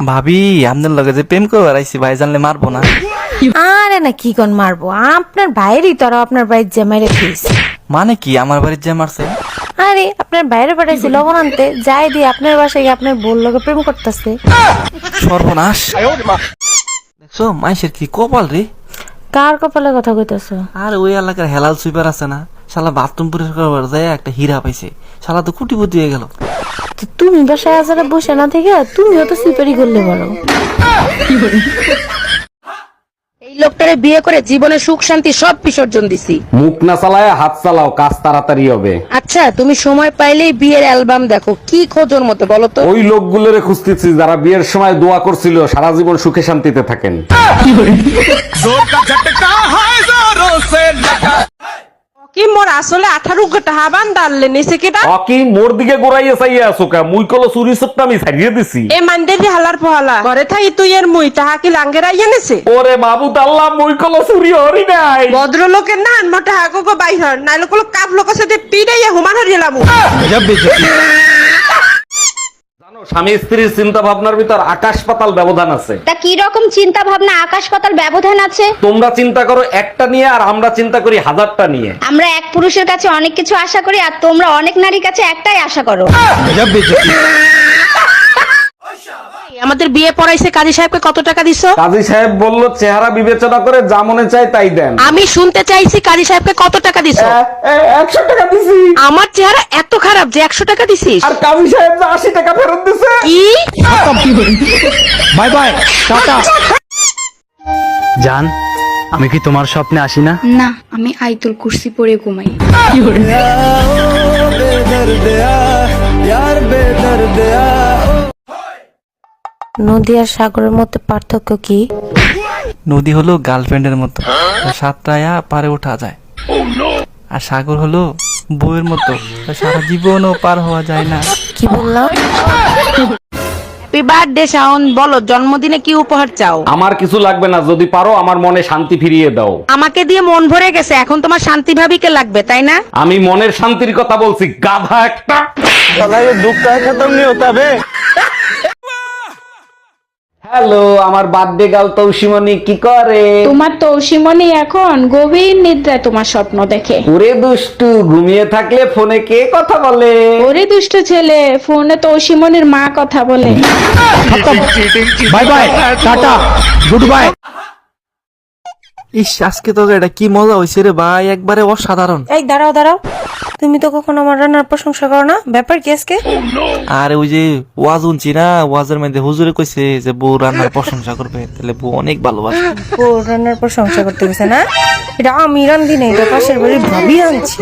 ভাবি আপনার লগে যে প্রেম করে বেড়াইছি ভাই জানলে মারবো না। আরে না কি কোন মারবো, আপনার বাইরেই তো আপনার বাড়ির জামাই রেখেছি। মানে কি আমার বাড়ির যে মারছে? আরে আপনার বাইরে পাঠাইছি লবণ আনতে, যাই দিয়ে আপনার বাসায় গিয়ে আপনার বোন লগে প্রেম করতেছে। সর্বনাশ! দেখছো মাইসের কি কপাল রে। কার কপালে কথা কইতেছো? আর ওই এলাকার হেলাল সুইপার আছে না, শালা বাথরুম পরিষ্কার করে যায় একটা হীরা পাইছে, শালা তো কুটিপতি হয়ে গেল। তো তুমি বাসায় আসারা বসে না থেকে তুমিও তো সুপারি করলে পারো। এই লোকটারে বিয়ে করে জীবনে সুখ শান্তি সব বিসর্জন দিছি। মুখ না চালায় হাত চালাও, কাজ তাড়াতাড়ি হবে। আচ্ছা তুমি সময় পাইলেই বিয়ের অ্যালবাম দেখো, কি খোঁজোর মতো বলো তো? ওই লোকগুলোরে খুঁজতেছি যারা বিয়ের সময় দোয়া করছিল সারা জীবন সুখে শান্তিতে থাকেন। কি মোর আসলে 18 টাকা বান্দালে নিছে কিটা অকি মোর দিকে গোড়াইয়া চাইয়া আছো কা? মুই কলো চুরি সত্তা আমি ছাড়িয়ে দিছি। এ মানদে দি হালার পহালা ঘরে থাই তুই এর মুই তাহা কি লাঙ্গেরা এনেছে ওরে মাবুত আল্লাহ, মুই কলো চুরি হরি নাই। ভদ্রলোকের না মোটা হাগো বাইহর নাইলে কল কাপ লোকের সাথে পিড়াইয়া হুমান হরিলাম। জানো স্বামী স্ত্রীর চিন্তা ভাবনার ভিতর আকাশ পাতাল ব্যবধান আছে। তা কি রকম চিন্তা ভাবনা আকাশ পাতাল ব্যবধান আছে? তোমরা চিন্তা করো একটা নিয়ে আর আমরা চিন্তা করি হাজারটা নিয়ে। আমরা এক পুরুষের কাছে অনেক কিছু আশা করি আর তোমরা অনেক নারীর কাছে একটাই আশা করো। আমাদের বিয়ে পড়াইছে কাজী সাহেবকে কত টাকা দিছো? কাজী সাহেব বলল চেহারা বিবেচনা করে যা মনে চায় তাই দেন। আমি শুনতে চাইছি কাজী সাহেবকে কত টাকা দিছো? 100 টাকা দিছি। আমার চেহারা এত খারাপ যে 100 টাকা দিছিস? আর কাজী সাহেব যে 80 টাকা ফেরত দিছে। কি বাই বাই, টাটা। জান, আমি কি তোমার স্বপ্নে আসি না? না, আমি আইতুল কুরসি পরে ঘুমাই। নদী আর সাগরের মধ্যে পার্থক্য কি? নদী হলো গার্লফ্রেন্ডের মতো, সাতটায়া পারে ওঠা যায়। আর সাগর হলো বউয়ের মতো, সারা জীবনও পার হওয়া যায় না। কি বললাম? হ্যাপি বার্থডে শাওন, বলো জন্মদিনে কি উপহার চাও? আমার কিছু লাগবে না, যদি পারো আমার মনে শান্তি ফিরিয়ে দাও। আমাকে দিয়ে মন ভরে গেছে, এখন তোমার শান্তি ভাবিকে লাগবে তাই না? আমি মনের শান্তির কথা বলছি, গাধা একটা। হ্যালো, আমার বার্থডে গার্ল তৌসিমনি কি করে? তোমার তৌসিমনি এখন গভীর নিদ্রায় তোমার স্বপ্ন দেখে। ওরে দুষ্টু, ঘুমিয়ে থাকলে ফোনে কে কথা বলে? ওরে দুষ্ট ছেলে, ফোনে তৌসিমনির মা কথা বলে। Bye bye, tata, good bye. ইস, আজকে তো এটা কি মজা হয়েছে রে ভাই, একবারে অসাধারণ। এই দাঁড়াও দাঁড়াও, তুমি তো কখনো আমার রান্নার প্রশংসা করো না, ব্যাপার কি আজকে? আর ওই যে ওয়াজ শুনছি না, ওয়াজের মধ্যে হুজুরে কইছে যে বউ রান্নার প্রশংসা করবে, তাহলে বউ অনেক ভালোবাসে। ও রান্নার প্রশংসা করতে গেছে না? এটা আমি রান্ধি নাই, এটা পাশের বাড়ির ভাবি আনছি।